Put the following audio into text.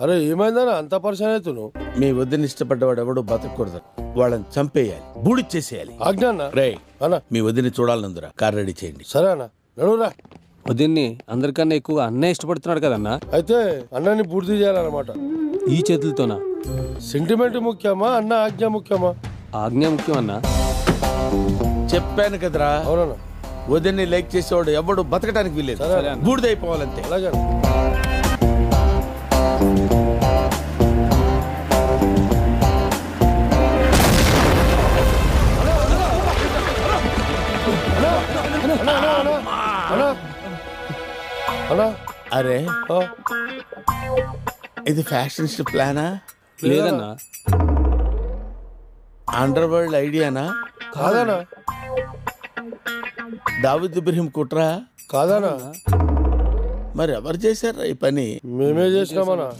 అరే ఏమైందన్నా అంత పరిచయం అవుతున్నావు? మీ వద్దని ఇష్టపడ్డవాడు ఎవడు బతకూడదు, వాళ్ళని చంపేయాలి, బూడిచ్చేసేయాలి. ఆజ్ఞ అన్న. రే అన్న మీ వద్దని చూడాలనుందిరా, కార్ రెడీ చేయండి. సరే అన్న, నడువురా. వదిన్ని అందరికన్నా ఎక్కువగా అన్నే ఇష్టపడుతున్నాడు కదన్నా. అయితే అన్నని పూర్తి చేయాలన్నమాట. ఈ చేతులతోనా? సెంటిమెంట్ ముఖ్యమా అన్న ఆజ్ఞ ముఖ్యమా? ఆజ్ఞ ముఖ్యం అన్నా. చెప్పాను కదరా, అవునన్నా. వదిన్ని లైక్ చేసేవాడు ఎవడు బతకడానికి వీల్లేదు, సరే అన్న. బూడిదైపోవాలంతే. అలాగే అన్న. అన్నా అరే ఆ, ఇది ఫ్యాషనిస్ట్ ప్లానా, లేదన్నా. అండర్ వరల్డ్ ఐడియానా, కాదనా దావూద్ ఇబ్రహీం కుట్రా? కాదనా మరి ఎవరు చేశారా ఈ పని? మేమే చేసినామన్నా.